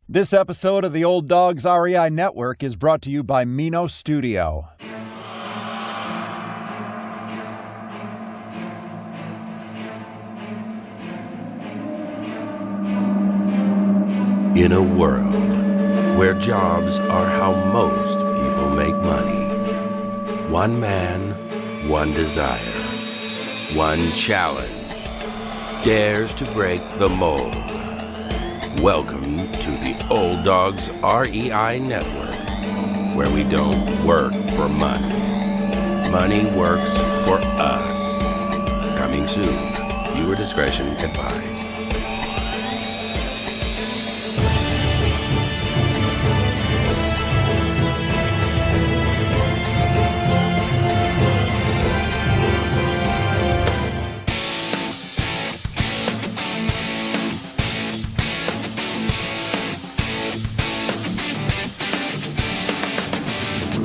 This episode of the Old Dogs REI Network is brought to you by Mino Studio. In a world where jobs are how most people make money, one man, one desire, one challenge dares to break the mold. Welcome to the Old Dogs REI Network, where we don't work for money. Money works for us. Coming soon. Viewer discretion advised.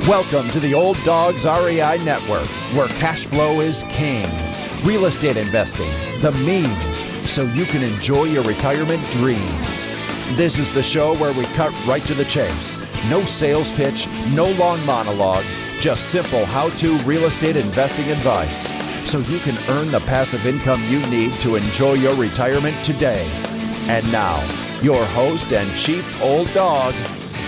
Welcome to the Old Dogs REI Network, where cash flow is king. Real estate investing, the means, so you can enjoy your retirement dreams. This is the show where we cut right to the chase. No sales pitch, no long monologues, just simple how-to real estate investing advice, so you can earn the passive income you need to enjoy your retirement today. And now, your host and chief old dog,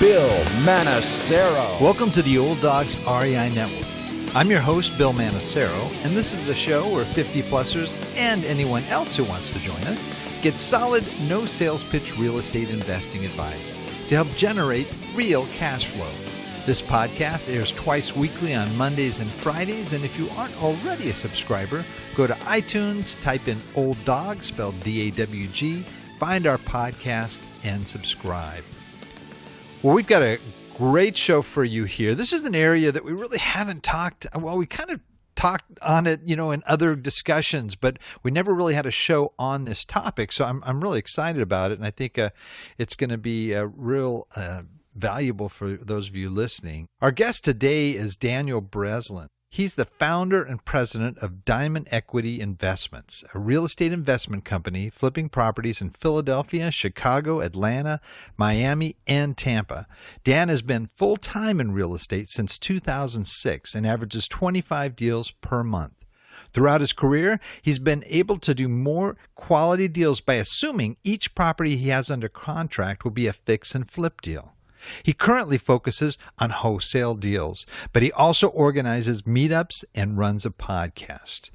Bill Manacero. Welcome to the Old Dogs REI Network. I'm your host, Bill Manacero, and this is a show where 50-plussers and anyone else who wants to join us get solid, no sales pitch real estate investing advice to help generate real cash flow. This podcast airs twice weekly on Mondays and Fridays, and if you aren't already a subscriber, go to iTunes, type in Old Dog, spelled D-A-W-G, find our podcast, and subscribe. Well, we've got a great show for you here. This is an area that we really haven't talked, well, we kind of talked on it, in other discussions, but we never really had a show on this topic. So I'm really excited about it, and I think it's going to be real valuable for those of you listening. Our guest today is Daniel Breslin. He's the founder and president of Diamond Equity Investments, a real estate investment company flipping properties in Philadelphia, Chicago, Atlanta, Miami, and Tampa. Dan has been full-time in real estate since 2006 and averages 25 deals per month. Throughout his career, he's been able to do more quality deals by assuming each property he has under contract will be a fix and flip deal. He currently focuses on wholesale deals, but he also organizes meetups and runs a podcast.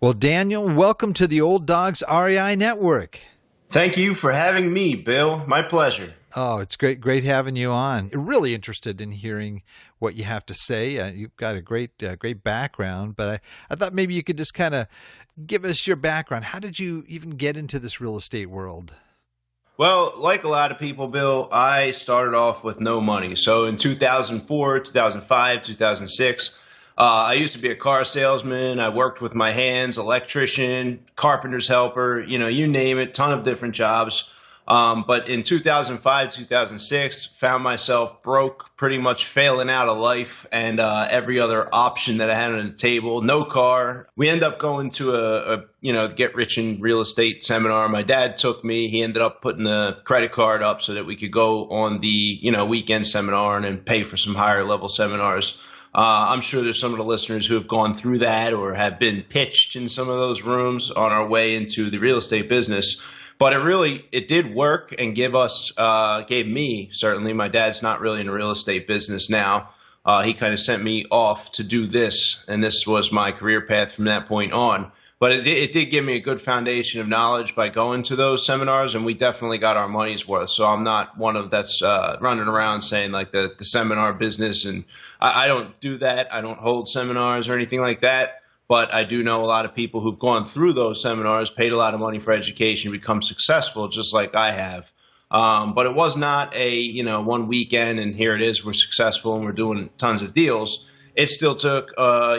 Well, Daniel, welcome to the Old Dogs REI Network. Thank you for having me, Bill. My pleasure. Oh, it's great having you on. Really interested in hearing what you have to say. You've got a great background, but I thought maybe you could just kind of give us your background. How did you even get into this real estate world? Well, like a lot of people, Bill, I started off with no money. So in 2004, 2005, 2006, I used to be a car salesman. I worked with my hands, electrician, carpenter's helper, you name it, ton of different jobs. But in 2005, 2006, found myself broke, pretty much failing out of life and every other option that I had on the table. No car. We ended up going to a get rich in real estate seminar. My dad took me. He ended up putting a credit card up so that we could go on the weekend seminar and then pay for some higher level seminars. I'm sure there's some of the listeners who have gone through that or have been pitched in some of those rooms on our way into the real estate business. But it did work and gave me, certainly, my dad's not really in the real estate business now. He kind of sent me off to do this, and this was my career path from that point on. But it did give me a good foundation of knowledge by going to those seminars, and we definitely got our money's worth. So I'm not one of that's running around saying like the seminar business, and I don't do that. I don't hold seminars or anything like that. But I do know a lot of people who've gone through those seminars, paid a lot of money for education, become successful just like I have. But it was not a, one weekend and here it is, we're successful and we're doing tons of deals. it still took,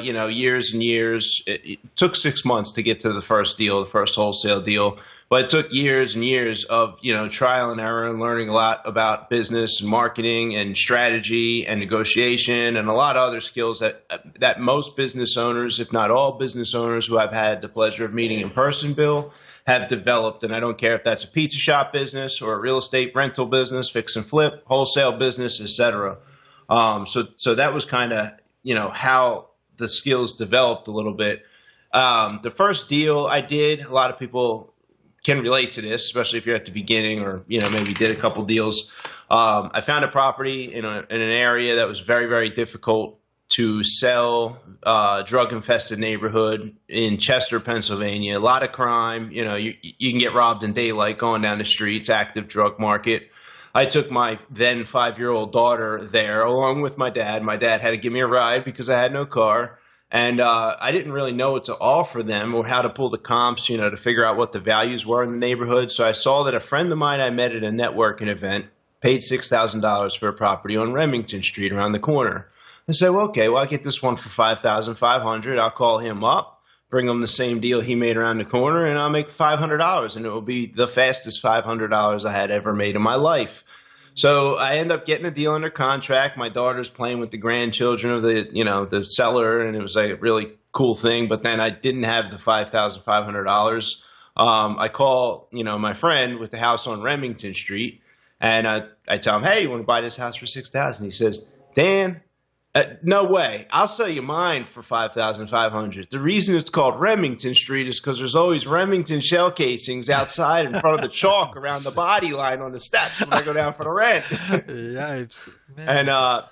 years and years. It took 6 months to get to the first deal, the first wholesale deal. But it took years and years of, trial and error and learning a lot about business and marketing and strategy and negotiation and a lot of other skills that most business owners, if not all business owners who I've had the pleasure of meeting in person, Bill, have developed. And I don't care if that's a pizza shop business or a real estate rental business, fix and flip, wholesale business, etc. So that was kind of, how the skills developed a little bit. The first deal I did, a lot of people can relate to this, especially if you're at the beginning or, maybe did a couple deals. I found a property in an area that was very, very difficult to sell, drug-infested neighborhood in Chester, Pennsylvania. A lot of crime. You can get robbed in daylight going down the streets, active drug market. I took my then 5-year-old daughter there along with my dad. My dad had to give me a ride because I had no car. And I didn't really know what to offer them or how to pull the comps, to figure out what the values were in the neighborhood. So I saw that a friend of mine I met at a networking event paid $6,000 for a property on Remington Street around the corner. I said, well, okay, I'll get this one for $5,500. I'll call him up, bring him the same deal he made around the corner, and I'll make $500. And it will be the fastest $500 I had ever made in my life. So I end up getting a deal under contract. My daughter's playing with the grandchildren of the seller, and it was a really cool thing. But then I didn't have the $5,500. I call, my friend with the house on Remington Street, and I tell him, hey, you want to buy this house for $6,000? He says, Dan, no way. I'll sell you mine for $5,500. The reason it's called Remington Street is because there's always Remington shell casings outside in front of the chalk around the body line on the steps when I go down for the rent. Yipes. And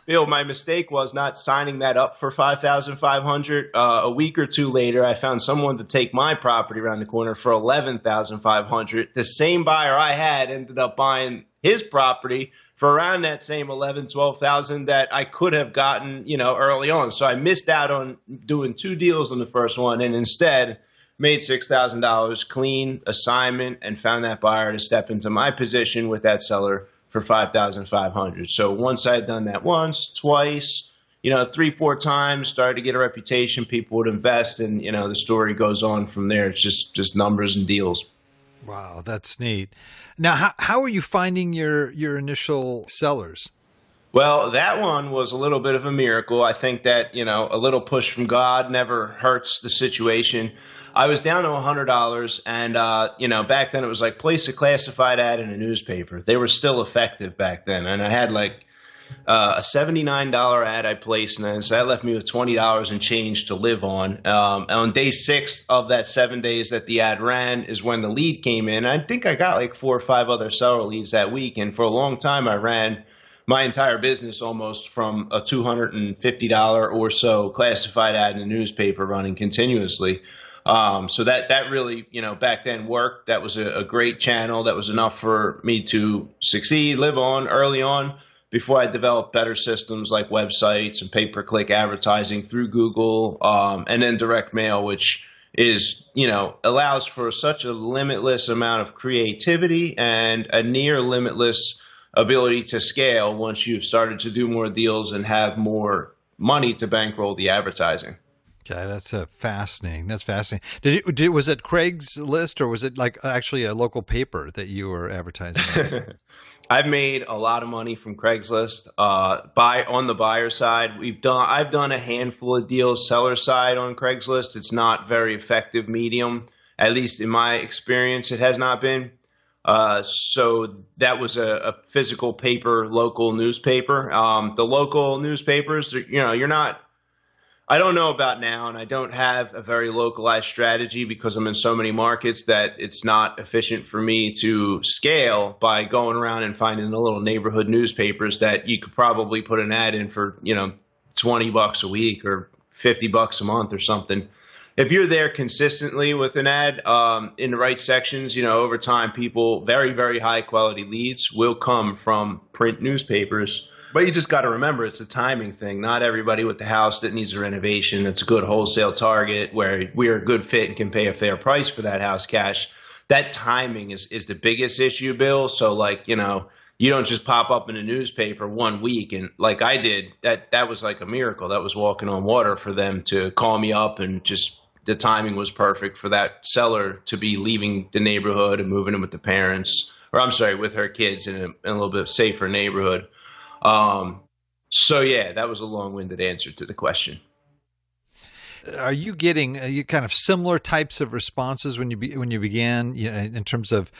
Bill, my mistake was not signing that up for $5,500. A week or two later, I found someone to take my property around the corner for $11,500. The same buyer I had ended up buying his property for around that same 11, 12,000 that I could have gotten, early on. So I missed out on doing 2 deals on the first one and instead made $6,000 clean assignment and found that buyer to step into my position with that seller for $5,500. So once I had done that once, twice, 3, 4 times, started to get a reputation, people would invest, and, the story goes on from there. It's just numbers and deals. Wow, that's neat. Now, how are you finding your initial sellers? Well, that one was a little bit of a miracle. I think that, a little push from God never hurts the situation. I was down to $100 and, back then it was like place a classified ad in a newspaper. They were still effective back then. And I had like a $79 ad I placed, and so that left me with $20 and change to live on. On day 6 of that 7 days that the ad ran is when the lead came in. I think I got like 4 or 5 other seller leads that week, and for a long time I ran my entire business almost from a $250 or so classified ad in the newspaper running continuously. So that really, back then worked. That was a great channel. That was enough for me to succeed, live on early on, before I developed better systems like websites and pay-per-click advertising through Google, and then direct mail, which is, allows for such a limitless amount of creativity and a near limitless ability to scale once you've started to do more deals and have more money to bankroll the advertising. Okay, that's fascinating. That's fascinating. Was it Craigslist or was it like actually a local paper that you were advertising? I've made a lot of money from Craigslist. On the buyer side, I've done a handful of deals. Seller side on Craigslist, it's not very effective medium. At least in my experience, it has not been. So that was a physical paper, local newspaper. The local newspapers, you're not. I don't know about now, and I don't have a very localized strategy because I'm in so many markets that it's not efficient for me to scale by going around and finding the little neighborhood newspapers that you could probably put an ad in for, $20 a week or $50 a month or something. If you're there consistently with an ad in the right sections, over time, people, very, very high quality leads will come from print newspapers. But you just got to remember, it's a timing thing. Not everybody with the house that needs a renovation, that's a good wholesale target where we're a good fit and can pay a fair price for that house cash. That timing is the biggest issue, Bill. So you you don't just pop up in a newspaper one week. And like I did, that was like a miracle. That was walking on water for them to call me up, and just the timing was perfect for that seller to be leaving the neighborhood and moving in with the parents, or I'm sorry, with her kids in a little bit safer neighborhood. So yeah, that was a long-winded answer to the question. Are you getting you kind of similar types of responses when you began, in terms of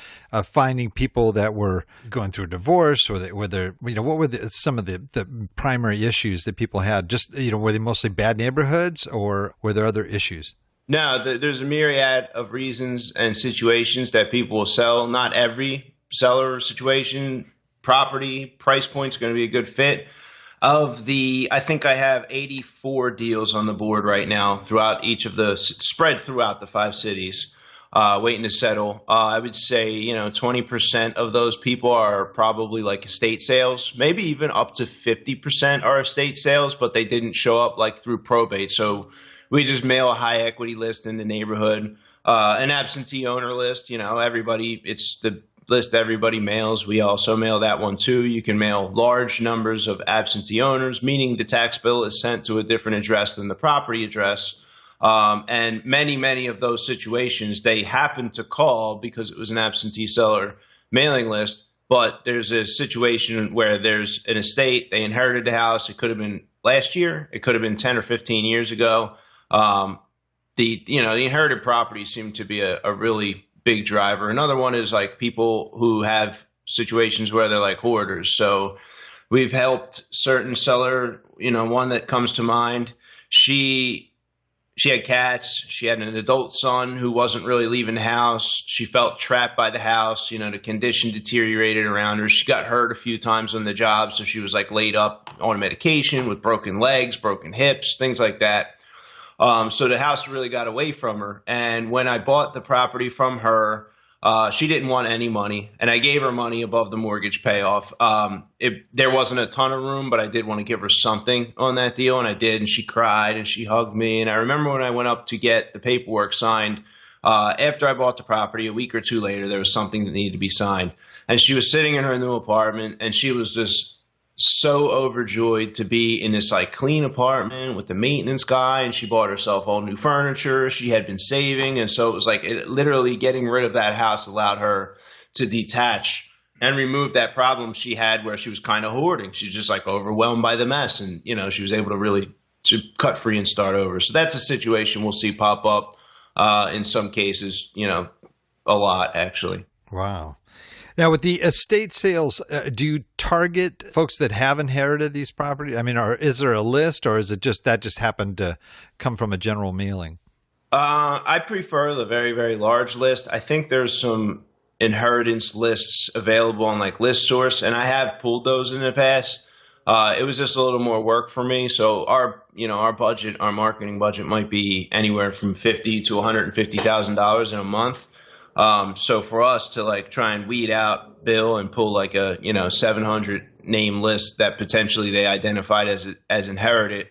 finding people that were going through a divorce, or that whether what were some of the primary issues that people had? Just were they mostly bad neighborhoods, or were there other issues? No, there's a myriad of reasons and situations that people will sell. Not every seller situation, property, price point is going to be a good fit. I think I have 84 deals on the board right now throughout spread throughout the 5 cities, waiting to settle. I would say, 20% of those people are probably like estate sales, maybe even up to 50% are estate sales, but they didn't show up like through probate. So we just mail a high equity list in the neighborhood, an absentee owner list, it's the list everybody mails. We also mail that one too. You can mail large numbers of absentee owners, meaning the tax bill is sent to a different address than the property address. And many of those situations, they happen to call because it was an absentee seller mailing list. But there's a situation where there's an estate, they inherited the house. It could have been last year. It could have been 10 or 15 years ago. The inherited properties seem to be a really big driver. Another one is like people who have situations where they're like hoarders. So we've helped certain seller, one that comes to mind. She had cats. She had an adult son who wasn't really leaving the house. She felt trapped by the house. The condition deteriorated around her. She got hurt a few times on the job. So she was like laid up on medication with broken legs, broken hips, things like that. So the house really got away from her. And when I bought the property from her, she didn't want any money. And I gave her money above the mortgage payoff. There wasn't a ton of room, but I did want to give her something on that deal. And I did. And she cried and she hugged me. And I remember when I went up to get the paperwork signed, after I bought the property, a week or two later, there was something that needed to be signed. And she was sitting in her new apartment, and she was just so overjoyed to be in this like clean apartment with the maintenance guy, and she bought herself all new furniture. She had been saving, and so it was like literally getting rid of that house allowed her to detach and remove that problem she had where she was kind of hoarding. She was just like overwhelmed by the mess, and she was able to really to cut free and start over. So that's a situation we'll see pop up in some cases, a lot actually. Wow. Now, with the estate sales, do you target folks that have inherited these properties? I mean, is there a list, or is it just happened to come from a general mailing? I prefer the very, very large list. I think there's some inheritance lists available on like ListSource, and I have pulled those in the past. It was just a little more work for me. So our marketing budget might be anywhere from $50,000 to $150,000 in a month. So for us to like try and weed out Bill and pull like a 700 name list that potentially they identified as inherited,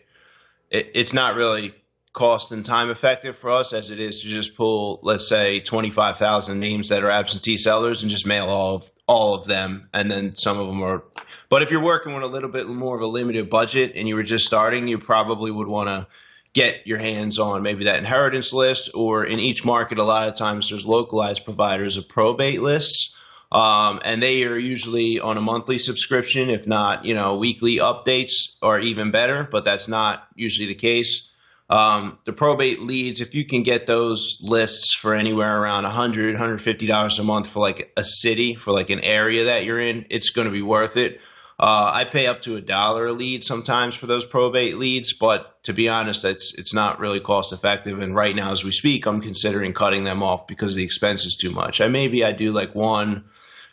it's not really cost and time effective for us as it is to just pull, let's say, 25,000 names that are absentee sellers and just mail all of them, and then some of them are. But if you're working with a little bit more of a limited budget and you were just starting, you probably would want to get your hands on maybe that inheritance list, or in each market, a lot of times there's localized providers of probate lists. And they are usually on a monthly subscription, if not, weekly updates are even better, but that's not usually the case. The probate leads, if you can get those lists for anywhere around $100, $150 a month for like a city, for like an area that you're in, it's going to be worth it. I pay up to $1 a lead sometimes for those probate leads, but to be honest, it's not really cost effective. And right now, as we speak, I'm considering cutting them off because the expense is too much. I do like 1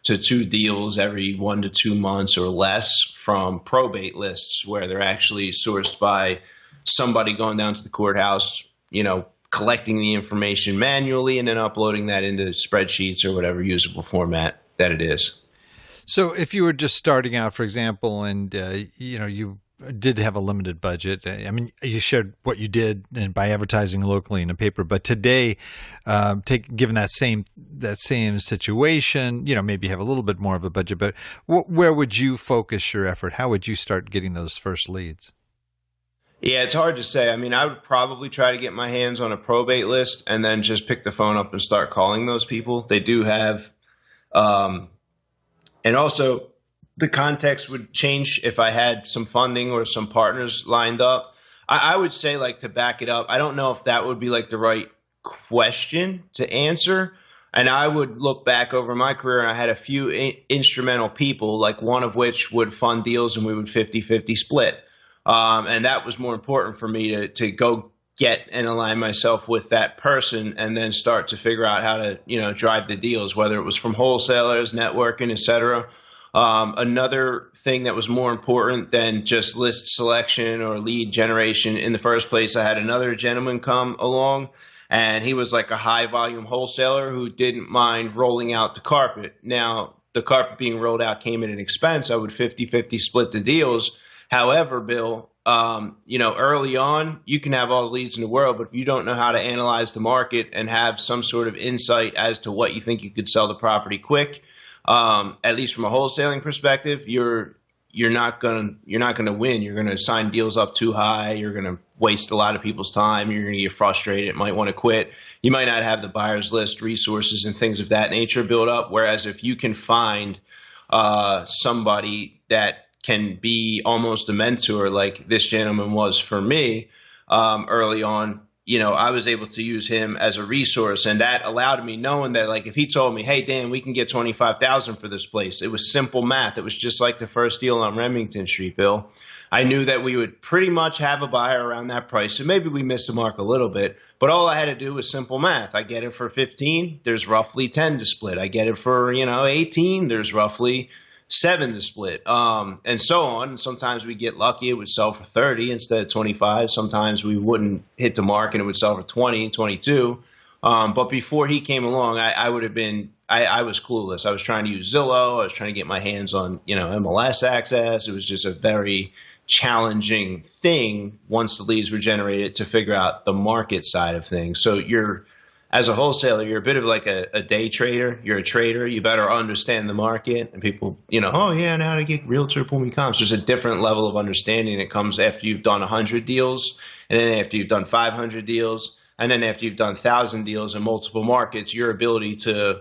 to 2 deals every 1 to 2 months or less from probate lists where they're actually sourced by somebody going down to the courthouse, collecting the information manually and then uploading that into spreadsheets or whatever usable format that it is. So if you were just starting out, for example, and you did have a limited budget. I mean, you shared what you did and by advertising locally in a paper, but today, given that same situation, maybe you have a little bit more of a budget, but where would you focus your effort? How would you start getting those first leads? Yeah, it's hard to say. I mean, I would probably try to get my hands on a probate list and then just pick the phone up and start calling those people. They do have, and also the context would change if I had some funding or some partners lined up. I would say, like, to back it up, I don't know if that would be like the right question to answer. And I would look back over my career, and I had a few instrumental people, like one of which would fund deals and we would 50-50 split. And that was more important for me to go get and align myself with that person and then start to figure out how to, drive the deals, whether it was from wholesalers, networking, et cetera. Another thing that was more important than just list selection or lead generation in the first place, I had another gentleman come along, and he was like a high volume wholesaler who didn't mind rolling out the carpet. Now, the carpet being rolled out came at an expense. I would 50-50 split the deals. However, Bill, early on, you can have all the leads in the world, but if you don't know how to analyze the market and have some sort of insight as to what you think you could sell the property quick, at least from a wholesaling perspective, you're not gonna win. You're gonna sign deals up too high. You're gonna waste a lot of people's time. You're gonna get frustrated. Might want to quit. You might not have the buyer's list, resources, and things of that nature built up. Whereas if you can find somebody that can be almost a mentor, like this gentleman was for me early on, I was able to use him as a resource, and that allowed me knowing that, like, if he told me, "Hey, Dan, we can get 25,000 for this place," it was simple math. It was just like the first deal on Remington Street, Bill. I knew that we would pretty much have a buyer around that price, so maybe we missed the mark a little bit, but all I had to do was simple math. I get it for 15, there's roughly 10 to split. I get it for 18, there's roughly 7 to split, and so on. Sometimes we get lucky, it would sell for 30 instead of 25. Sometimes we wouldn't hit the mark and it would sell for 20, 22. But before he came along, I would have been, I was clueless. I was trying to use Zillow. I was trying to get my hands on, MLS access. It was just a very challenging thing once the leads were generated to figure out the market side of things. So as a wholesaler, you're a bit of like a day trader. You're a trader. You better understand the market. And people, oh, yeah, I know how to get realtor pull me comps. There's a different level of understanding that comes after you've done 100 deals, and then after you've done 500 deals, and then after you've done 1,000 deals in multiple markets. Your ability to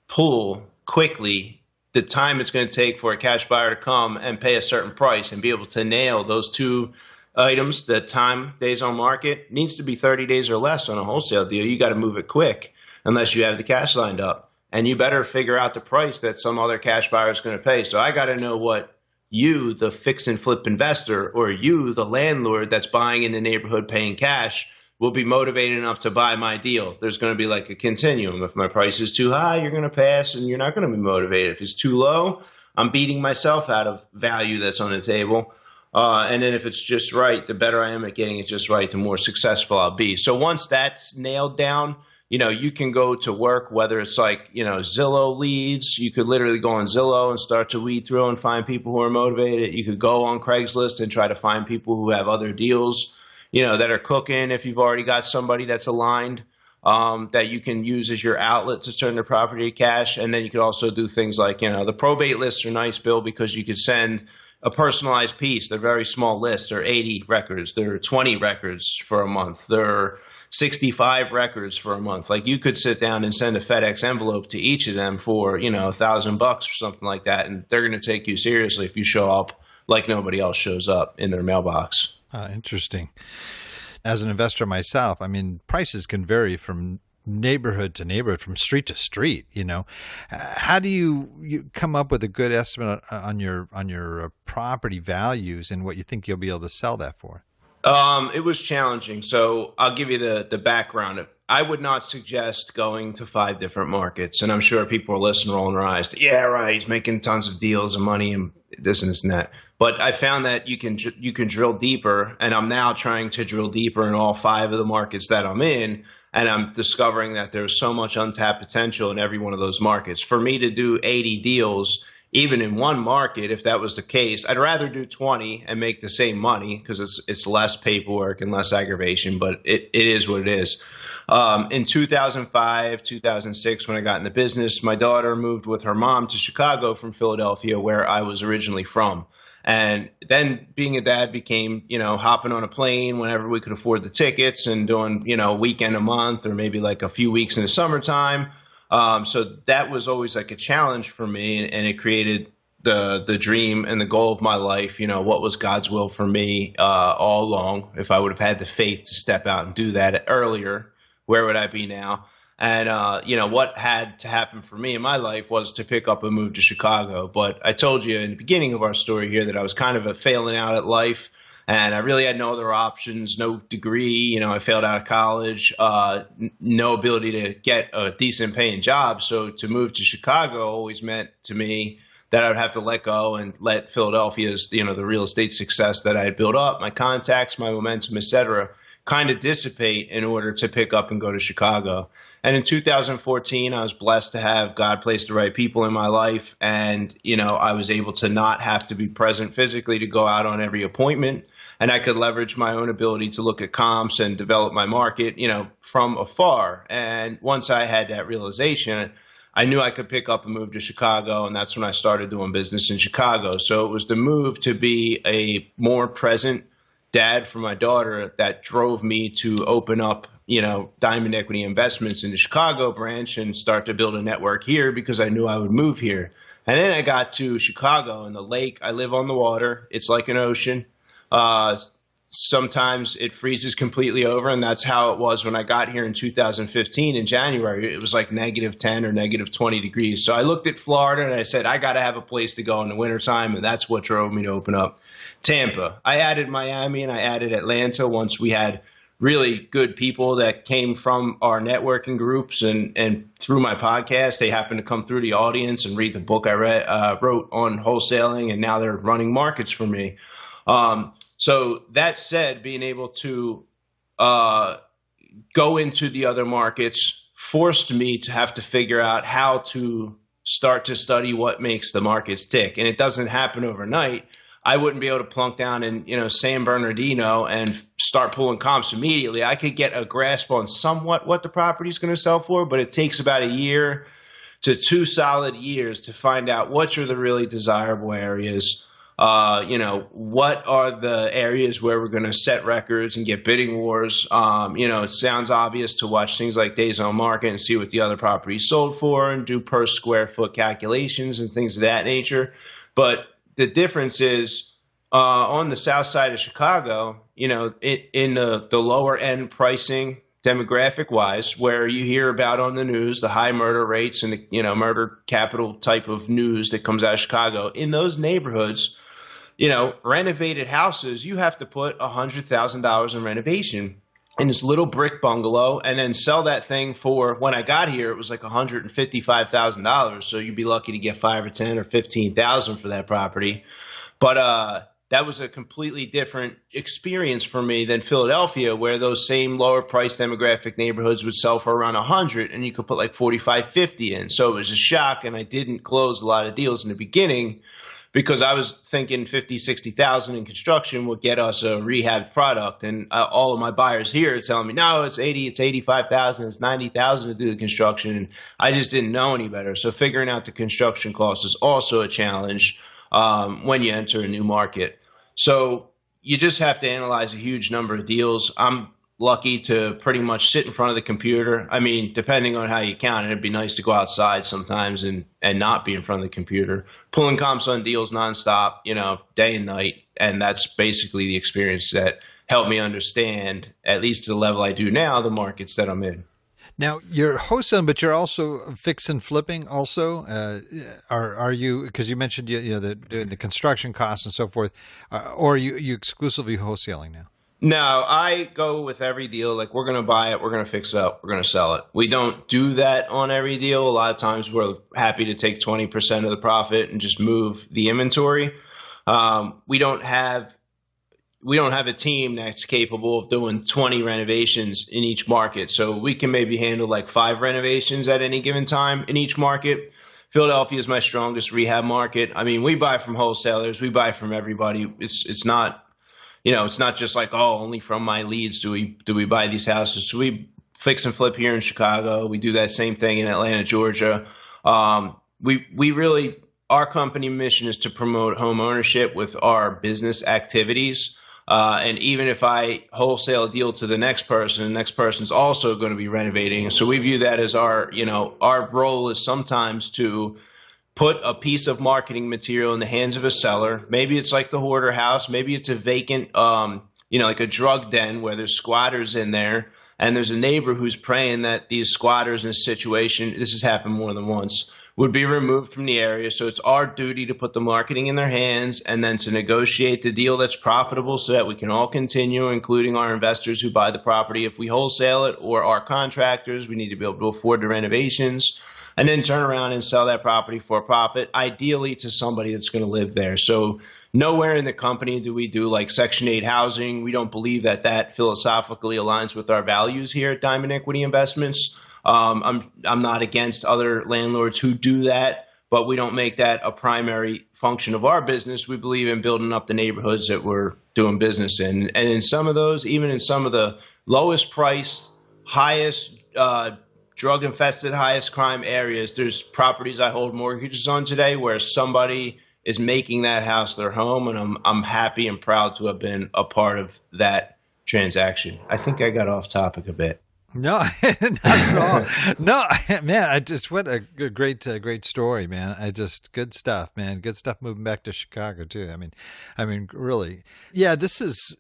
pull quickly the time it's going to take for a cash buyer to come and pay a certain price and be able to nail those two items, the time, days on market, needs to be 30 days or less on a wholesale deal. You got to move it quick unless you have the cash lined up. And you better figure out the price that some other cash buyer is going to pay. So I got to know what you, the fix and flip investor, or you, the landlord that's buying in the neighborhood paying cash, will be motivated enough to buy my deal. There's going to be like a continuum. If my price is too high, you're going to pass and you're not going to be motivated. If it's too low, I'm beating myself out of value that's on the table. And then if it's just right, the better I am at getting it just right, the more successful I'll be. So once that's nailed down, you can go to work, whether it's like, Zillow leads. You could literally go on Zillow and start to weed through and find people who are motivated. You could go on Craigslist and try to find people who have other deals, that are cooking. If you've already got somebody that's aligned, that you can use as your outlet to turn the property to cash. And then you could also do things like, the probate lists are nice, Bill, because you could send a personalized piece. They're very small lists. They're 80 records. They're 20 records for a month. They're 65 records for a month. Like, you could sit down and send a FedEx envelope to each of them for, $1,000 or something like that. And they're going to take you seriously if you show up like nobody else shows up in their mailbox. Interesting. As an investor myself, I mean, prices can vary from neighborhood to neighborhood, from street to street. How do you come up with a good estimate on your property values and what you think you'll be able to sell that for? It was challenging. So I'll give you the background. I would not suggest going to 5 different markets. And I'm sure people are listening, rolling their eyes. Yeah, right. He's making tons of deals and money and this and this and that. But I found that you can drill deeper. And I'm now trying to drill deeper in all 5 of the markets that I'm in. And I'm discovering that there's so much untapped potential in every one of those markets. For me to do 80 deals even in one market, if that was the case, I'd rather do 20 and make the same money because it's less paperwork and less aggravation, but it is what it is. In 2005, 2006, when I got in the business, my daughter moved with her mom to Chicago from Philadelphia, where I was originally from. And then being a dad became, hopping on a plane whenever we could afford the tickets and doing, a weekend a month or maybe like a few weeks in the summertime. So that was always like a challenge for me, and it created the dream and the goal of my life. What was God's will for me all along? If I would have had the faith to step out and do that earlier, where would I be now? And, what had to happen for me in my life was to pick up and move to Chicago. But I told you in the beginning of our story here that I was kind of failing out at life, and I really had no other options, no degree. I failed out of college, no ability to get a decent paying job. So to move to Chicago always meant to me that I would have to let go and let Philadelphia's, the real estate success that I had built up, my contacts, my momentum, et cetera, kind of dissipate in order to pick up and go to Chicago. And in 2014, I was blessed to have God place the right people in my life. And, I was able to not have to be present physically to go out on every appointment. And I could leverage my own ability to look at comps and develop my market, from afar. And once I had that realization, I knew I could pick up and move to Chicago. And that's when I started doing business in Chicago. So it was the move to be a more present dad for my daughter that drove me to open up, Diamond Equity Investments in the Chicago branch and start to build a network here because I knew I would move here. And then I got to Chicago and the lake. I live on the water. It's like an ocean. Sometimes it freezes completely over, and that's how it was when I got here in 2015 in January. It was like -10 or -20 degrees. So I looked at Florida and I said, I got to have a place to go in the wintertime, and that's what drove me to open up Tampa. I added Miami and I added Atlanta once we had really good people that came from our networking groups and through my podcast. They happened to come through the audience and read the book I wrote on wholesaling, and now they're running markets for me. So that said, being able to go into the other markets forced me to have to figure out how to start to study what makes the markets tick. And it doesn't happen overnight. I wouldn't be able to plunk down in, San Bernardino and start pulling comps immediately. I could get a grasp on somewhat what the property is going to sell for, but it takes about a year to 2 solid years to find out what are the really desirable areas. What are the areas where we're going to set records and get bidding wars? It sounds obvious to watch things like Days on Market and see what the other properties sold for and do per square foot calculations and things of that nature. But the difference is on the south side of Chicago, in the lower end pricing demographic wise, where you hear about on the news, the high murder rates and the, murder capital type of news that comes out of Chicago, in those neighborhoods, renovated houses, you have to put $100,000 in renovation in this little brick bungalow and then sell that thing for, when I got here, it was like $155,000. So you'd be lucky to get 5 or 10 or 15,000 for that property. But that was a completely different experience for me than Philadelphia, where those same lower price demographic neighborhoods would sell for around 100 and you could put like 45, 50 in. So it was a shock. And I didn't close a lot of deals in the beginning because I was thinking 50, 60,000 in construction would get us a rehabbed product. And all of my buyers here are telling me, no, it's 80, it's 85,000, it's 90,000 to do the construction. And I just didn't know any better. So figuring out the construction cost is also a challenge when you enter a new market. So you just have to analyze a huge number of deals. I'm lucky to pretty much sit in front of the computer. I mean, depending on how you count it, it'd be nice to go outside sometimes and not be in front of the computer, pulling comps on deals nonstop, day and night. And that's basically the experience that helped me understand, at least to the level I do now, the markets that I'm in. Now, you're wholesaling, but you're also fix and flipping also. Are you, because you mentioned the construction costs and so forth, or are you exclusively wholesaling now? No, I go with every deal. Like, we're going to buy it, we're going to fix it up, we're going to sell it. We don't do that on every deal. A lot of times we're happy to take 20% of the profit and just move the inventory. We don't have a team that's capable of doing 20 renovations in each market. So we can maybe handle like 5 renovations at any given time in each market. Philadelphia is my strongest rehab market. I mean, we buy from wholesalers, we buy from everybody. It's not, it's not just like, oh, only from my leads do we buy these houses. So we fix and flip here in Chicago. We do that same thing in Atlanta, Georgia. We really, our company mission is to promote home ownership with our business activities. And even if I wholesale a deal to the next person, the next person's also going to be renovating. So we view that as our role is sometimes to put a piece of marketing material in the hands of a seller. Maybe it's like the hoarder house. Maybe it's a vacant, like a drug den where there's squatters in there. And there's a neighbor who's praying that these squatters in this situation, this has happened more than once, would be removed from the area. So it's our duty to put the marketing in their hands and then to negotiate the deal that's profitable so that we can all continue, including our investors who buy the property if we wholesale it, or our contractors. We need to be able to afford the renovations and then turn around and sell that property for a profit, ideally to somebody that's going to live there. So nowhere in the company do we do like Section 8 housing. We don't believe that philosophically aligns with our values here at Diamond Equity Investments. I'm not against other landlords who do that, but we don't make that a primary function of our business. We believe in building up the neighborhoods that we're doing business in. And in some of those, even in some of the lowest priced, highest drug-infested, highest crime areas, there's properties I hold mortgages on today where somebody is making that house their home, and I'm happy and proud to have been a part of that transaction. I think I got off topic a bit. No, not at all. No, man, what a great story, man. Good stuff, man. Good stuff moving back to Chicago too. I mean, really. Yeah, this is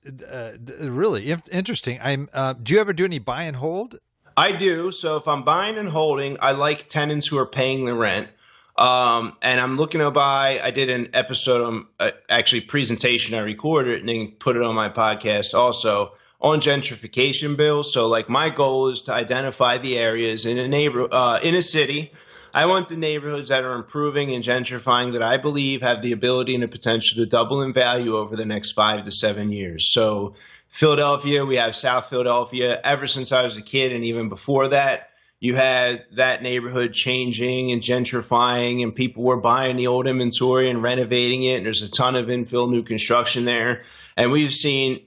really interesting. Do you ever do any buy and hold? I do. So if I'm buying and holding, I like tenants who are paying the rent. And I'm looking to buy. I did an episode actually presentation I recorded and then put it on my podcast also on gentrification bills. So like my goal is to identify the areas in a city. I want the neighborhoods that are improving and gentrifying that I believe have the ability and the potential to double in value over the next 5 to 7 years. So Philadelphia, we have South Philadelphia. Ever since I was a kid and even before that, you had that neighborhood changing and gentrifying, and people were buying the old inventory and renovating it. And there's a ton of infill new construction there. And we've seen,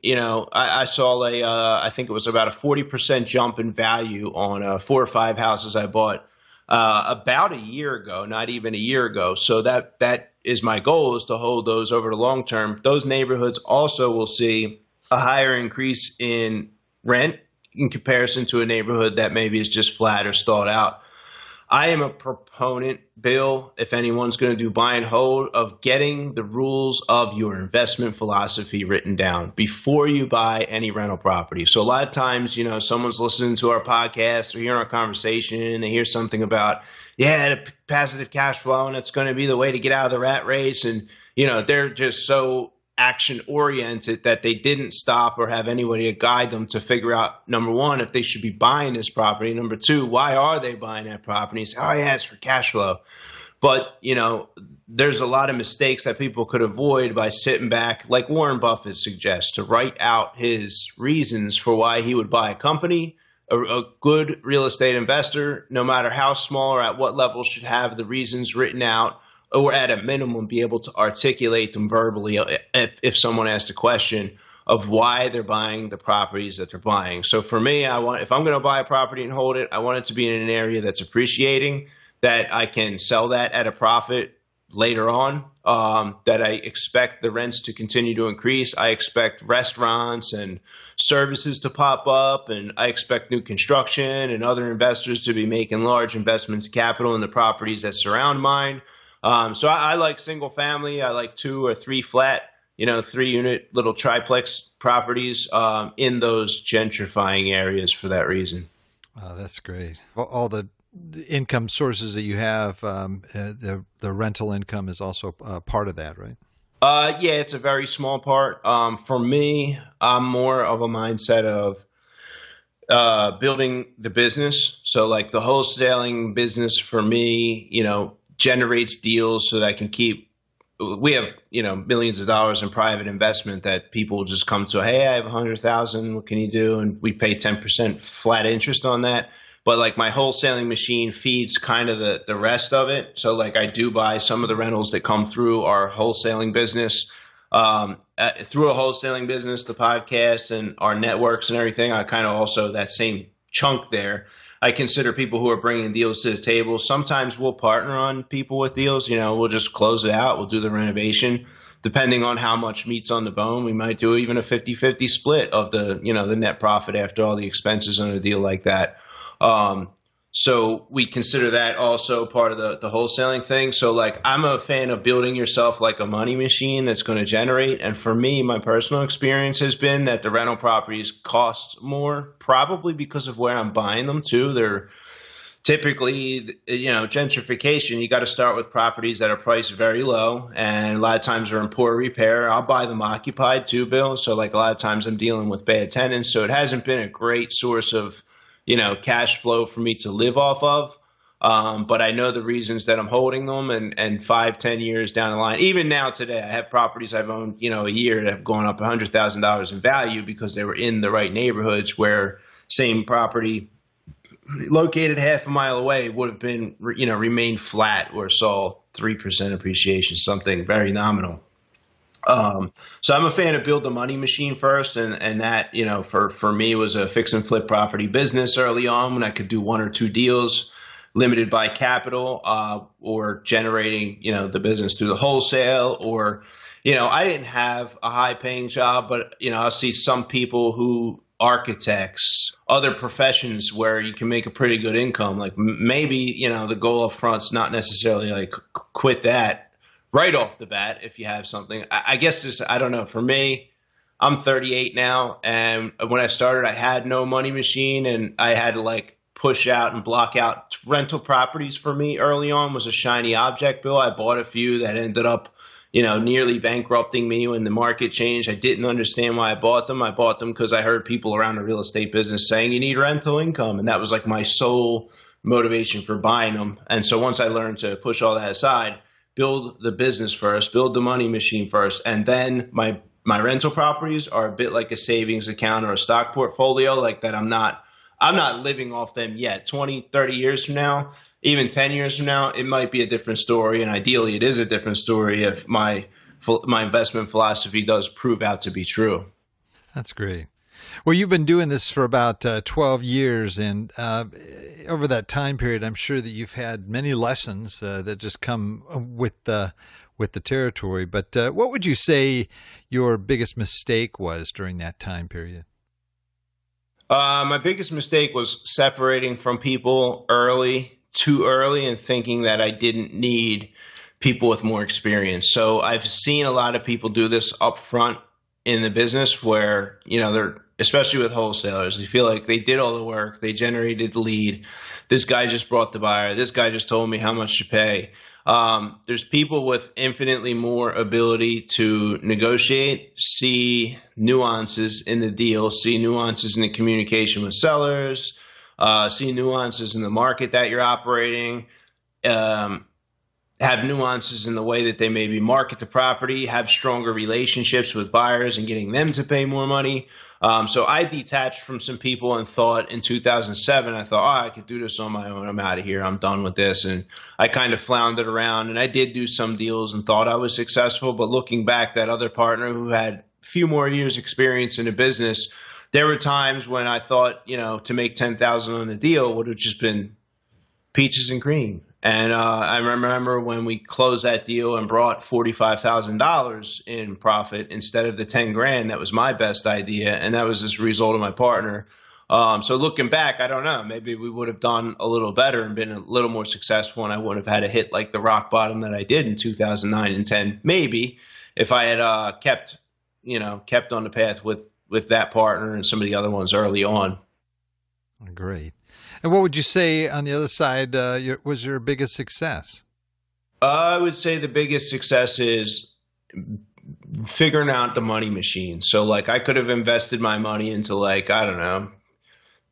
I saw I think it was about a 40% jump in value on 4 or 5 houses I bought about a year ago, not even a year ago. So that is my goal, is to hold those over the long term. Those neighborhoods also will see a higher increase in rent in comparison to a neighborhood that maybe is just flat or stalled out. I am a proponent, Bill, if anyone's going to do buy and hold, of getting the rules of your investment philosophy written down before you buy any rental property. So a lot of times, someone's listening to our podcast or hearing our conversation and they hear something about, the passive cash flow and it's going to be the way to get out of the rat race. And, they're just so action oriented that they didn't stop or have anybody to guide them to figure out, number one, if they should be buying this property. Number two, why are they buying that property? Say, it's for cash flow. But, there's a lot of mistakes that people could avoid by sitting back, like Warren Buffett suggests, to write out his reasons for why he would buy a company. A good real estate investor, no matter how small or at what level, should have the reasons written out, or at a minimum be able to articulate them verbally if someone asks a question of why they're buying the properties that they're buying. So for me, if I'm going to buy a property and hold it, I want it to be in an area that's appreciating, that I can sell that at a profit later on, that I expect the rents to continue to increase. I expect restaurants and services to pop up, and I expect new construction and other investors to be making large investments of capital in the properties that surround mine. So I like single family. I like 2 or 3 flat, 3-unit little triplex properties in those gentrifying areas for that reason. Oh, that's great. All the income sources that you have, the rental income is also part of that, right? Yeah, it's a very small part. For me, I'm more of a mindset of building the business. So like the wholesaling business for me, generates deals so that I can we have, millions of dollars in private investment that people just come to, hey, I have 100,000. What can you do? And we pay 10% flat interest on that. but like my wholesaling machine feeds kind of the rest of it. So like I do buy some of the rentals that come through our wholesaling business. Through a wholesaling business, the podcast and our networks and everything, I kind of also that same chunk there. I consider people who are bringing deals to the table. Sometimes we'll partner on people with deals. We'll just close it out. We'll do the renovation. Depending on how much meat's on the bone, we might do even a 50-50 split of the net profit after all the expenses on a deal like that. So we consider that also part of the wholesaling thing. So like I'm a fan of building yourself like a money machine that's going to generate. And for me, my personal experience has been that the rental properties cost more, probably because of where I'm buying them too. They're typically, gentrification, you got to start with properties that are priced very low. And a lot of times they're in poor repair. I'll buy them occupied too, Bill. So like a lot of times I'm dealing with bad tenants. So it hasn't been a great source of cash flow for me to live off of. But I know the reasons that I'm holding them and 5-10 years down the line, even now today, I have properties I've owned, a year that have gone up $100,000 in value because they were in the right neighborhoods where same property located half a mile away would have been, remained flat or saw 3% appreciation, something very nominal. So I'm a fan of build the money machine first. And that, for me was a fix and flip property business early on when I could do 1 or 2 deals limited by capital, or generating, the business through the wholesale or, I didn't have a high paying job, but, I'll see some people who architects, other professions where you can make a pretty good income. Like maybe, the goal up front's not necessarily like quit that right off the bat if you have something. I guess I don't know. For me, I'm 38 now, and when I started, I had no money machine, and I had to like push out and block out rental properties. For me early on was a shiny object, Bill. I bought a few that ended up, nearly bankrupting me when the market changed. I didn't understand why I bought them. I bought them because I heard people around the real estate business saying you need rental income, and that was like my sole motivation for buying them. And so once I learned to push all that aside, build the business first, build the money machine first, and then my rental properties are a bit like a savings account or a stock portfolio, like that I'm not living off them yet. 20, 30 years from now, even 10 years from now, it might be a different story, and ideally it is a different story if my investment philosophy does prove out to be true. That's great. Well, you've been doing this for about 12 years, and over that time period, I'm sure that you've had many lessons that just come with the territory. But what would you say your biggest mistake was during that time period? My biggest mistake was separating from people too early, and thinking that I didn't need people with more experience. So I've seen a lot of people do this up front in the business where, they're, especially with wholesalers, they feel like they did all the work, they generated the lead. This guy just brought the buyer. This guy just told me how much to pay. There's people with infinitely more ability to negotiate, see nuances in the deal, see nuances in the communication with sellers, see nuances in the market that you're operating, have nuances in the way that they maybe market the property, have stronger relationships with buyers and getting them to pay more money. So I detached from some people and thought in 2007, I thought, I could do this on my own. I'm out of here. I'm done with this. And I kind of floundered around, and I did do some deals and thought I was successful. But looking back, that other partner who had a few more years experience in the business, there were times when I thought, to make $10,000 on a deal would have just been peaches and cream. And I remember when we closed that deal and brought $45,000 in profit instead of the 10 grand. That was my best idea, and that was as a result of my partner. So looking back, I don't know. Maybe we would have done a little better and been a little more successful, and I wouldn't have had to hit like the rock bottom that I did in 2009 and 10. Maybe if I had kept on the path with that partner and some of the other ones early on. Great. And what would you say on the other side was your biggest success? I would say the biggest success is figuring out the money machine. So like I could have invested my money into like, I don't know,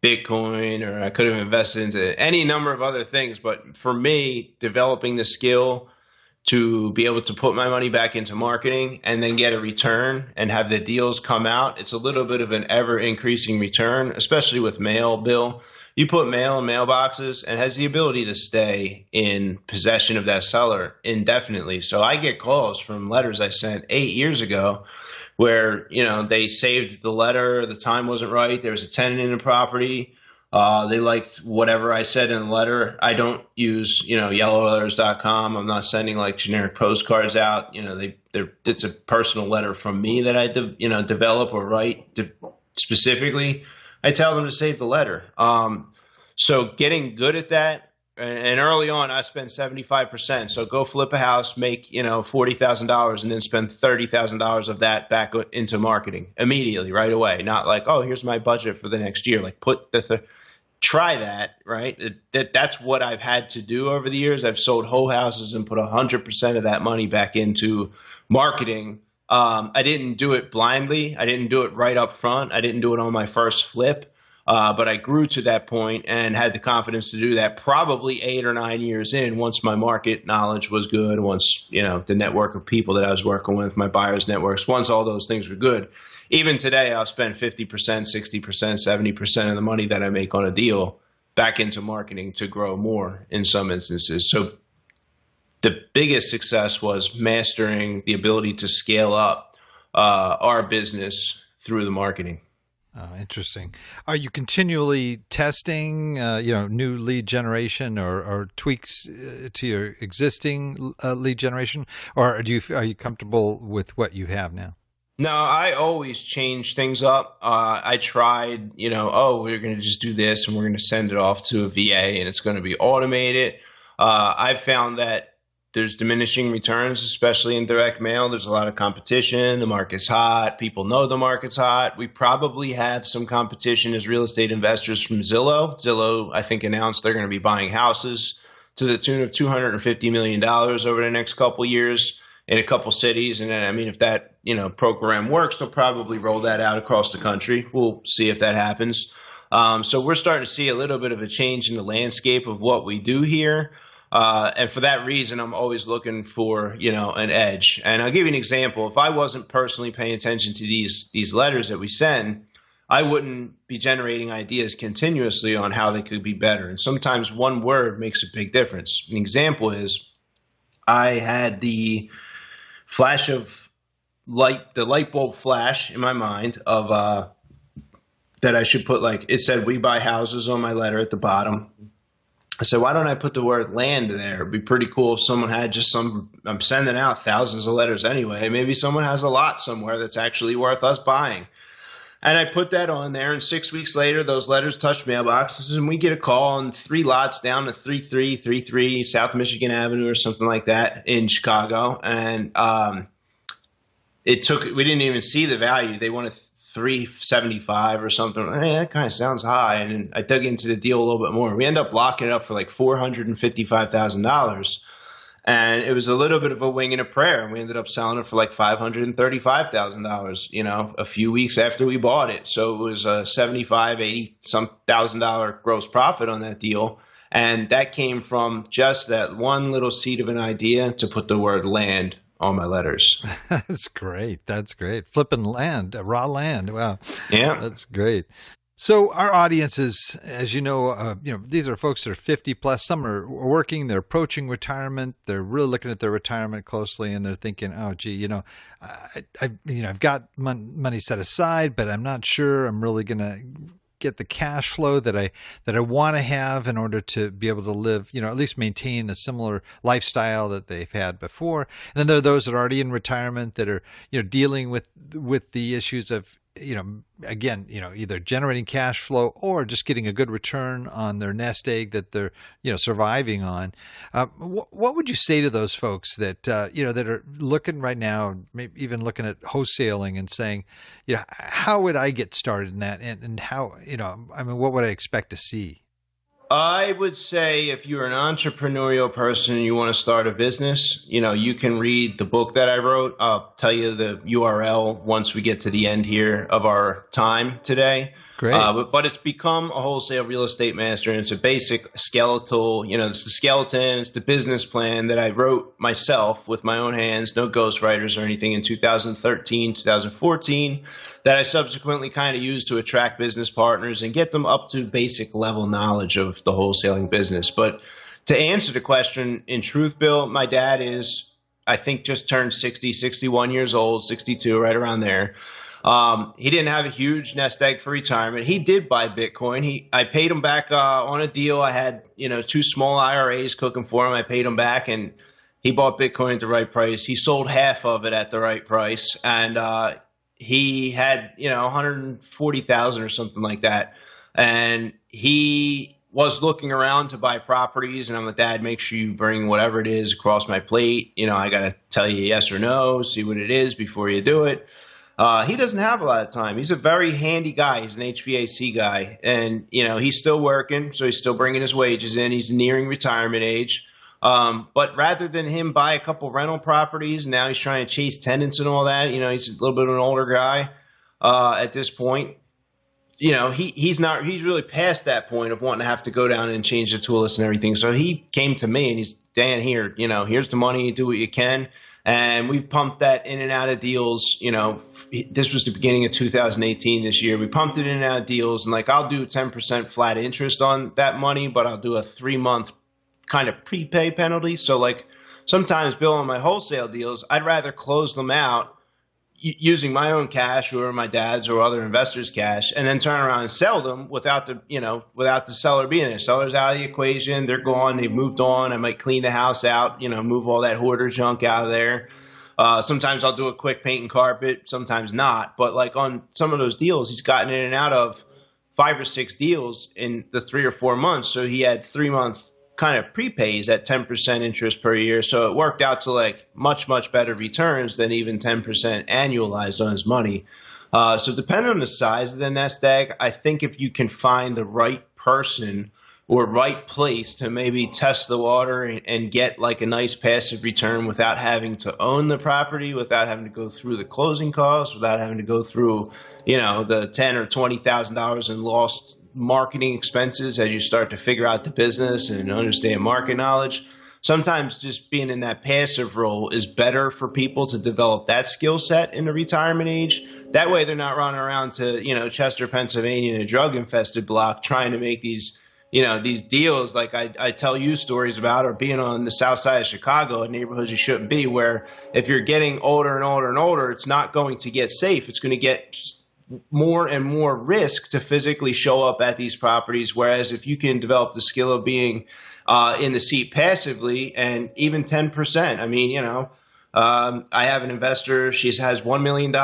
Bitcoin, or I could have invested into any number of other things. But for me, developing the skill to be able to put my money back into marketing and then get a return and have the deals come out, it's a little bit of an ever increasing return, especially with mail, Bill. you put mail in mailboxes and has the ability to stay in possession of that seller indefinitely. So I get calls from letters I sent 8 years ago where, they saved the letter, the time wasn't right, there was a tenant in the property. They liked whatever I said in the letter. I don't use, yellowletters.com. I'm not sending like generic postcards out. It's a personal letter from me that I, develop or write specifically. I tell them to save the letter. So getting good at that. And early on, I spent 75%. So go flip a house, make, $40,000 and then spend $30,000 of that back into marketing immediately, right away. Not like, oh, here's my budget for the next year. Like try that, right? That's what I've had to do over the years. I've sold whole houses and put 100% of that money back into marketing. I didn't do it blindly. I didn't do it right up front. I didn't do it on my first flip. But I grew to that point and had the confidence to do that probably 8 or 9 years in, once my market knowledge was good, once, the network of people that I was working with, my buyers networks, once all those things were good. Even today, I'll spend 50%, 60%, 70% of the money that I make on a deal back into marketing to grow more in some instances. So the biggest success was mastering the ability to scale up our business through the marketing. Oh, interesting. Are you continually testing, new lead generation or tweaks to your existing lead generation, or are you comfortable with what you have now? No, I always change things up. I tried, we're going to just do this and we're going to send it off to a VA and it's going to be automated. I've found that there's diminishing returns, especially in direct mail. There's a lot of competition. The market's hot. People know the market's hot. We probably have some competition as real estate investors from Zillow. Zillow, I think, announced they're going to be buying houses to the tune of $250 million over the next couple years in a couple cities. And if that, program works, they'll probably roll that out across the country. We'll see if that happens. So we're starting to see a little bit of a change in the landscape of what we do here. And for that reason, I'm always looking for, an edge. And I'll give you an example. If I wasn't personally paying attention to these letters that we send, I wouldn't be generating ideas continuously on how they could be better. And sometimes one word makes a big difference. An example is I had the flash of the light bulb flash in my mind of that I should put, it said, "We buy houses" on my letter at the bottom. I said, why don't I put the word land there? It'd be pretty cool if someone had I'm sending out thousands of letters anyway. Maybe someone has a lot somewhere that's actually worth us buying. And I put that on there, and 6 weeks later, those letters touched mailboxes, and we get a call on 3 lots down to 3333 South Michigan Avenue or something like that in Chicago. And we didn't even see the value. They wanted $375 or something. Hey, that kind of sounds high. And I dug into the deal a little bit more. We end up locking it up for like $455,000. And it was a little bit of a wing and a prayer. And we ended up selling it for like $535,000, a few weeks after we bought it. So it was a $80,000 gross profit on that deal. And that came from just that one little seed of an idea to put the word land on my letters. That's great. That's great. Flipping land, raw land. Wow. Yeah. That's great. So our audiences, as you know, these are folks that are 50 plus. Some are working, they're approaching retirement. They're really looking at their retirement closely, and they're thinking, "Oh, gee, I've got money set aside, but I'm not sure I'm really going to get the cash flow that I want to have in order to be able to live, at least maintain a similar lifestyle that they've had before." And then there are those that are already in retirement that are, dealing with the issues of, again, either generating cash flow or just getting a good return on their nest egg that they're, surviving on. What would you say to those folks that, that are looking right now, maybe even looking at wholesaling and saying, how would I get started in that? And how, what would I expect to see? I would say if you're an entrepreneurial person and you want to start a business, you can read the book that I wrote. I'll tell you the URL once we get to the end here of our time today. Great. But it's become a wholesale real estate master, and it's a basic skeletal, it's the skeleton, it's the business plan that I wrote myself with my own hands, no ghostwriters or anything, in 2013, 2014, that I subsequently kind of used to attract business partners and get them up to basic level knowledge of the wholesaling business. But to answer the question, in truth, Bill, my dad is, I think, just turned 60, 61 years old, 62, right around there. He didn't have a huge nest egg for retirement. He did buy Bitcoin. I paid him back on a deal. I had, two small IRAs cooking for him. I paid him back, and he bought Bitcoin at the right price. He sold half of it at the right price, and he had, 140,000 or something like that. And he was looking around to buy properties, and I'm like, Dad, make sure you bring whatever it is across my plate. I got to tell you yes or no, see what it is before you do it. He doesn't have a lot of time. He's a very handy guy. He's an HVAC guy, and he's still working, so he's still bringing his wages in. He's nearing retirement age. But rather than him buy a couple rental properties, now he's trying to chase tenants and all that. He's a little bit of an older guy at this point. He's really past that point of wanting to have to go down and change the tool list and everything. So he came to me and he's, Dan, here, here's the money, do what you can. And we pumped that in and out of deals. This was the beginning of 2018 this year. We pumped it in and out of deals, and I'll do 10% flat interest on that money, but I'll do a 3-month kind of prepay penalty. So sometimes, Bill, on my wholesale deals, I'd rather close them out using my own cash or my dad's or other investors' cash, and then turn around and sell them without the seller being there. Seller's out of the equation. They're gone. They've moved on. I might clean the house out, move all that hoarder junk out of there. Sometimes I'll do a quick paint and carpet, sometimes not. But on some of those deals, he's gotten in and out of 5 or 6 deals in the 3 or 4 months. So he had 3-month kind of prepays at 10% interest per year. So it worked out to much, much better returns than even 10% annualized on his money. So depending on the size of the nest egg, I think if you can find the right person or right place to maybe test the water and get a nice passive return without having to own the property, without having to go through the closing costs, without having to go through, the $10,000 or $20,000 in lost marketing expenses as you start to figure out the business and understand market knowledge. Sometimes just being in that passive role is better for people to develop that skill set in the retirement age. That way they're not running around to, Chester, Pennsylvania in a drug infested block trying to make these deals I tell you stories about, or being on the south side of Chicago in neighborhoods you shouldn't be, where if you're getting older and older and older, it's not going to get safe. It's going to get more and more risk to physically show up at these properties. Whereas if you can develop the skill of being in the seat passively, and even 10%, I have an investor. She has $1 million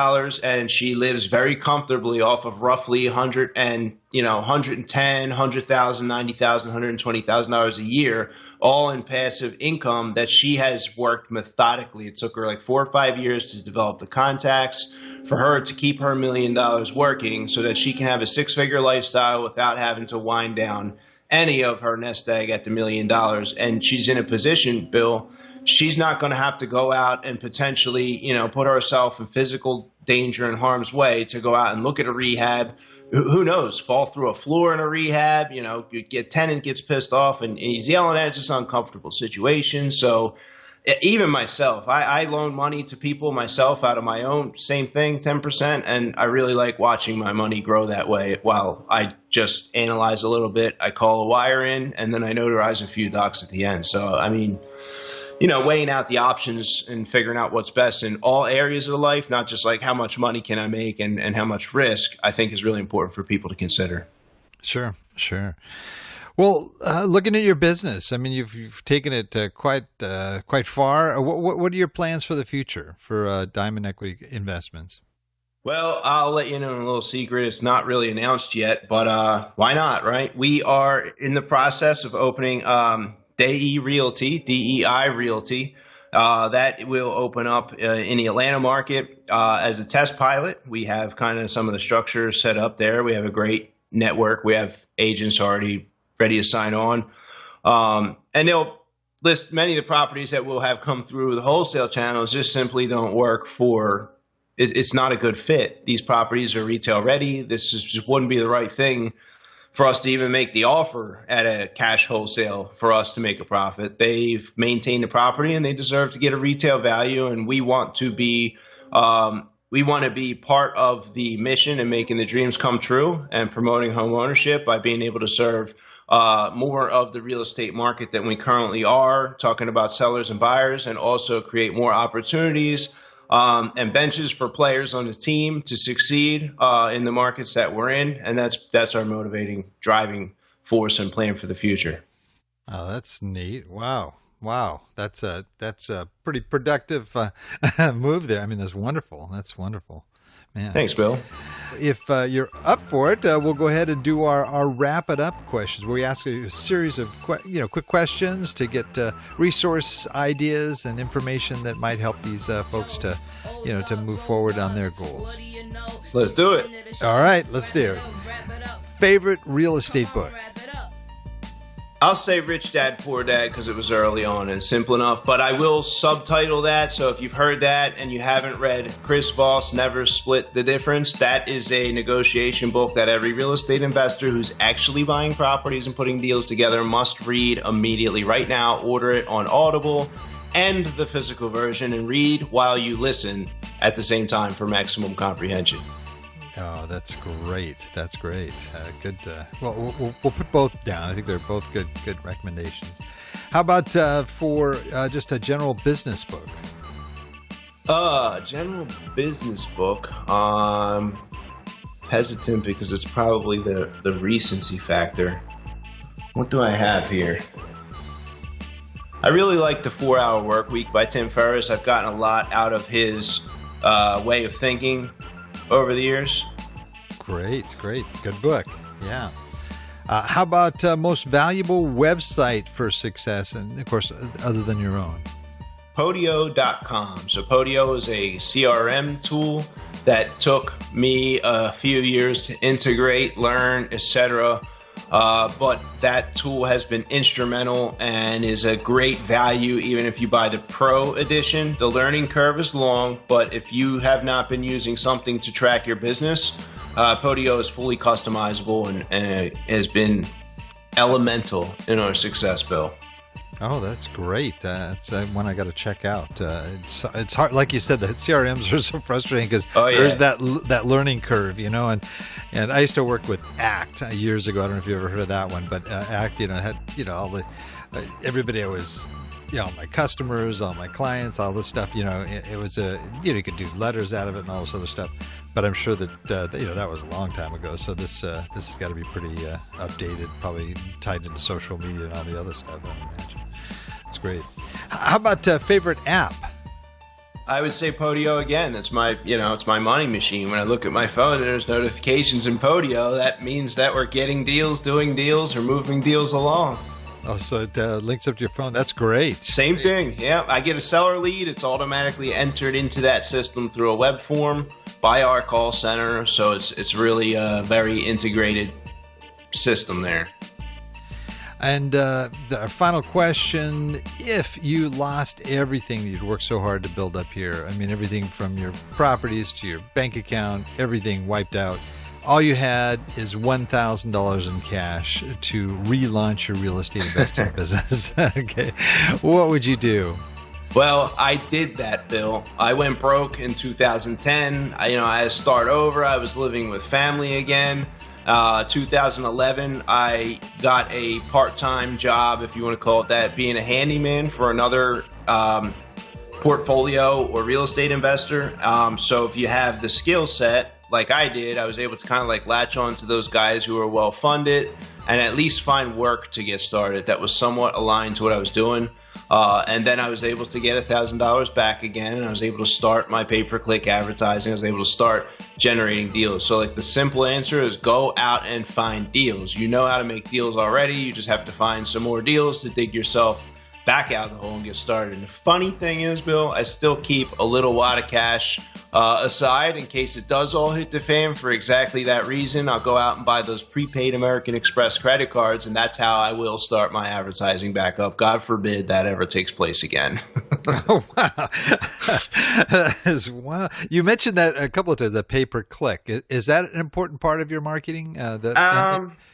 and she lives very comfortably off of roughly 110, 100,000, 90,000, $120,000 a year, all in passive income that she has worked methodically. It took her 4 or 5 years to develop the contacts for her to keep her $1 million working so that she can have a 6-figure lifestyle without having to wind down any of her nest egg at the $1 million. And she's in a position, Bill, she's not going to have to go out and potentially, put herself in physical danger and harm's way to go out and look at a rehab. Who knows, fall through a floor in a rehab, tenant gets pissed off and he's yelling at it. It's just an uncomfortable situation. So even myself, I loan money to people myself out of my own, same thing, 10%. And I really like watching my money grow that way while I just analyze a little bit. I call a wire in and then I notarize a few docs at the end. So, weighing out the options and figuring out what's best in all areas of life, not just how much money can I make and how much risk, I think is really important for people to consider. Sure. Well, looking at your business, you've taken it quite far. What are your plans for the future for Diamond Equity Investments? Well, I'll let you know a little secret. It's not really announced yet, but why not, right? We are in the process of opening DEI Realty. That will open up in the Atlanta market as a test pilot. We have kind of some of the structures set up there. We have a great network. We have agents already ready to sign on. And they'll list many of the properties that will have come through the wholesale channels just simply don't work for, it's not a good fit. These properties are retail ready. This just wouldn't be the right thing for us to even make the offer at a cash wholesale for us to make a profit. They've maintained the property and they deserve to get a retail value. And we want to be part of the mission and making the dreams come true and promoting home ownership by being able to serve more of the real estate market than we currently are, talking about sellers and buyers, and also create more opportunities and benches for players on the team to succeed in the markets that we're in. And that's our motivating, driving force and plan for the future. Oh, that's neat. Wow. That's a pretty productive move there. I mean, that's wonderful. Man. Thanks, Bill. If you're up for it, we'll go ahead and do our wrap it up questions, where we ask a series of quick questions to get resource ideas and information that might help these folks to move forward on their goals. Let's do it. All right, let's do it. Favorite real estate book? I'll say Rich Dad, Poor Dad because it was early on and simple enough, but I will subtitle that. So if you've heard that and you haven't read Chris Voss, Never Split the Difference, that is a negotiation book that every real estate investor who's actually buying properties and putting deals together must read immediately. Right now, order it on Audible and the physical version and read while you listen at the same time for maximum comprehension. Oh, that's great. Good. Well, we'll put both down. I think they're both good recommendations. How about for just a general business book? General business book. Hesitant because it's probably the recency factor. What do I have here? I really like the 4-Hour Work Week by Tim Ferriss. I've gotten a lot out of his way of thinking over the years. Great. Good book. Yeah. How about most valuable website for success? And of course, other than your own. Podio.com. So Podio is a CRM tool that took me a few years to integrate, learn, etc. But that tool has been instrumental and is a great value even if you buy the Pro edition. The learning curve is long, but if you have not been using something to track your business, Podio is fully customizable and has been elemental in our success, Bill. Oh, that's great. It's one I got to check out. It's hard, like you said, the CRMs are so frustrating because there's that learning curve, and I used to work with ACT years ago. I don't know if you ever heard of that one, but ACT, had all the everybody I was, my customers, all my clients, all this stuff. It was you could do letters out of it and all this other stuff. But I'm sure that that was a long time ago. So this has got to be pretty updated, probably tied into social media and all the other stuff, I imagine. That's great. How about favorite app? I would say Podio again. That's my, it's my money machine. When I look at my phone and there's notifications in Podio, that means that we're getting deals, doing deals, or moving deals along. Oh, so it links up to your phone. That's great. Same thing. Yeah. I get a seller lead. It's automatically entered into that system through a web form by our call center. So it's really a very integrated system there. And the final question, if you lost everything that you'd worked so hard to build up here, I mean, everything from your properties to your bank account, everything wiped out, all you had is $1,000 in cash to relaunch your real estate investing business. Okay. What would you do? Well, I did that, Bill. I went broke in 2010. I had to start over. I was living with family again. 2011, I got a part-time job, if you want to call it that, being a handyman for another portfolio or real estate investor. So if you have the skill set, like I did, I was able to kind of like latch on to those guys who were well-funded and at least find work to get started that was somewhat aligned to what I was doing. And then I was able to get $1,000 back again, and I was able to start my pay-per-click advertising. I was able to start generating deals. So like the simple answer is go out and find deals. You know how to make deals already. You just have to find some more deals to dig yourself back out of the hole and get started. And the funny thing is, Bill, I still keep a little wad of cash aside in case it does all hit the fan. For exactly that reason, I'll go out and buy those prepaid American Express credit cards, and that's how I will start my advertising back up. God forbid that ever takes place again. Oh, wow. Wow. You mentioned that a couple of times, the pay-per-click. Is that an important part of your marketing?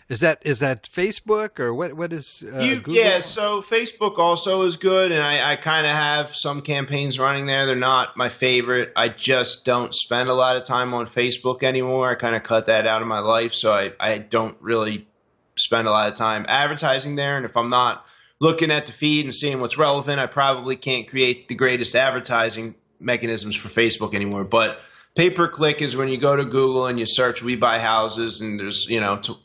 Is that Facebook or what is Google? Yeah, so Facebook also is good, and I kind of have some campaigns running there. They're not my favorite. I just don't spend a lot of time on Facebook anymore. I kind of cut that out of my life, so I don't really spend a lot of time advertising there. And if I'm not looking at the feed and seeing what's relevant, I probably can't create the greatest advertising mechanisms for Facebook anymore. But pay-per-click is when you go to Google and you search "we buy houses" and there's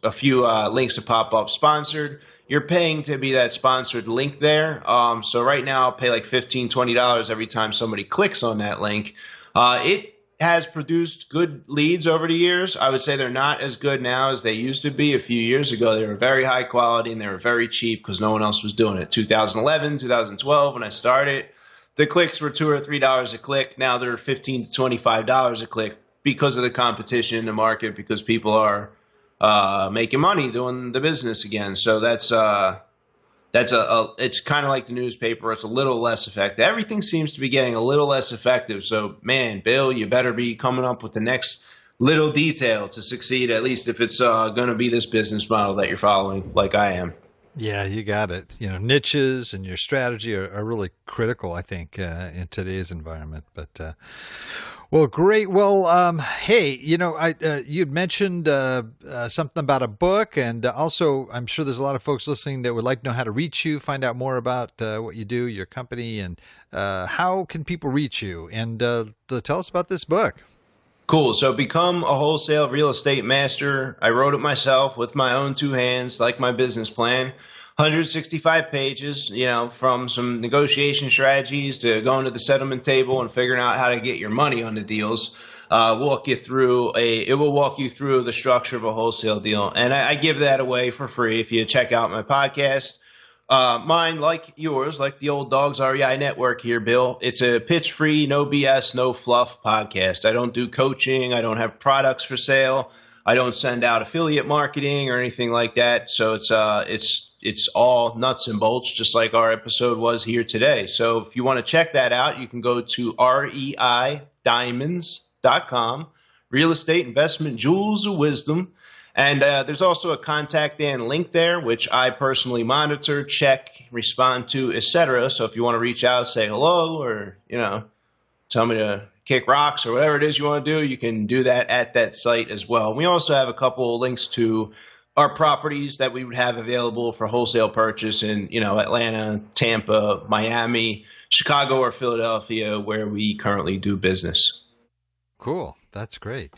a few links that pop up sponsored. You're paying to be that sponsored link there. So right now I'll pay like $15, $20 every time somebody clicks on that link. It has produced good leads over the years. I would say they're not as good now as they used to be. A few years ago, they were very high quality and they were very cheap because no one else was doing it. 2011, 2012, when I started, the clicks were $2 or $3 a click. Now they're $15 to $25 a click because of the competition in the market, because people are making money doing the business again. So it's kind of like the newspaper. It's a little less effective. Everything seems to be getting a little less effective. So, man, Bill, you better be coming up with the next little detail to succeed, at least if it's going to be this business model that you're following like I am. Yeah, you got it. Niches and your strategy are really critical, I think, in today's environment. But well, great. Well, hey, you'd mentioned something about a book, and also I'm sure there's a lot of folks listening that would like to know how to reach you, find out more about what you do, your company, and how can people reach you? And tell us about this book. Cool. So Become a Wholesale Real Estate Master. I wrote it myself with my own two hands, like my business plan. 165 pages, from some negotiation strategies to going to the settlement table and figuring out how to get your money on the deals. It will walk you through the structure of a wholesale deal. And I give that away for free if you check out my podcast. Mine, like yours, like the Old Dogs REI Network here, Bill, it's a pitch-free, no BS, no fluff podcast. I don't do coaching. I don't have products for sale. I don't send out affiliate marketing or anything like that. So it's all nuts and bolts, just like our episode was here today. So if you want to check that out, you can go to reidiamonds.com, Real Estate Investment Jewels of Wisdom. And there's also a Contact Dan link there, which I personally monitor, check, respond to, etc. So if you want to reach out, say hello, or, tell me to kick rocks or whatever it is you want to do, you can do that at that site as well. We also have a couple of links to our properties that we would have available for wholesale purchase in, Atlanta, Tampa, Miami, Chicago, or Philadelphia, where we currently do business. Cool. That's great.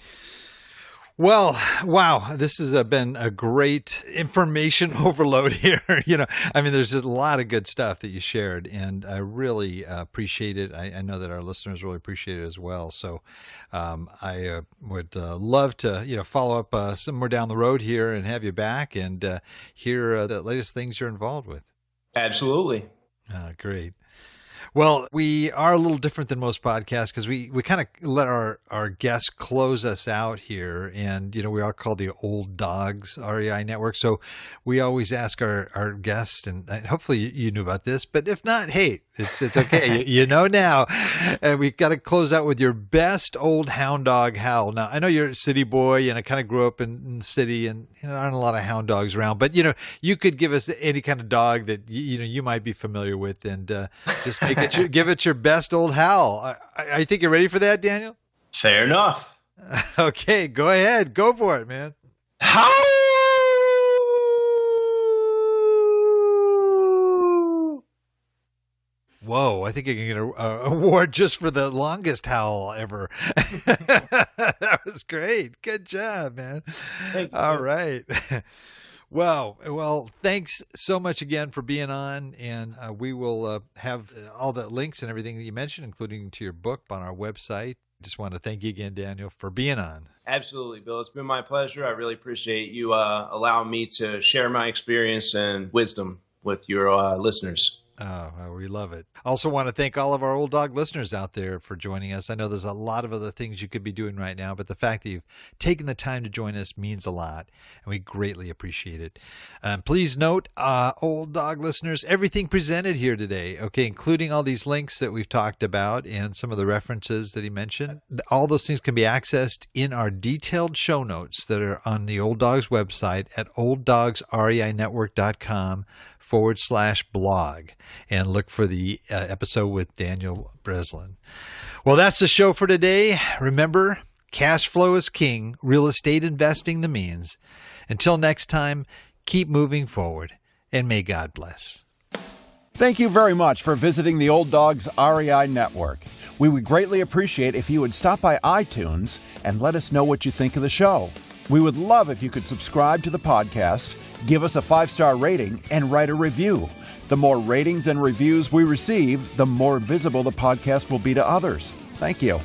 Well, wow, this has been a great information overload here. There's just a lot of good stuff that you shared, and I really appreciate it. I know that our listeners really appreciate it as well. So I would love to, follow up somewhere down the road here and have you back and hear the latest things you're involved with. Absolutely. Great. Well, we are a little different than most podcasts because we kind of let our guests close us out here. And, we are called the Old Dogs REI Network. So we always ask our guests, and hopefully you knew about this, but if not, hey, it's okay. you know now. And we've got to close out with your best old hound dog howl. Now, I know you're a city boy and I kind of grew up in the city and there aren't a lot of hound dogs around, but, you could give us any kind of dog that, you might be familiar with and just give it your best old howl. I think you're ready for that, Daniel? Fair enough. Okay, go ahead. Go for it, man. Howl! Whoa, I think you can get an award just for the longest howl ever. That was great. Good job, man. Thank you. All right. Well, thanks so much again for being on, and we will have all the links and everything that you mentioned, including to your book, on our website. Just want to thank you again, Daniel, for being on. Absolutely, Bill. It's been my pleasure. I really appreciate you allowing me to share my experience and wisdom with your listeners. Oh, well, we love it. Also want to thank all of our Old Dog listeners out there for joining us. I know there's a lot of other things you could be doing right now, but the fact that you've taken the time to join us means a lot, and we greatly appreciate it. Please note, Old Dog listeners, everything presented here today, okay, including all these links that we've talked about and some of the references that he mentioned, all those things can be accessed in our detailed show notes that are on the Old Dogs website at olddogsreinetwork.com/blog, and look for the episode with Daniel Breslin. Well, that's the show for today. Remember, cash flow is king, real estate investing the means. Until next time, keep moving forward, and may God bless. Thank you very much for visiting the Old Dogs REI Network. We would greatly appreciate if you would stop by iTunes and let us know what you think of the show. We would love if you could subscribe to the podcast, give us a 5-star rating, and write a review. The more ratings and reviews we receive, the more visible the podcast will be to others. Thank you.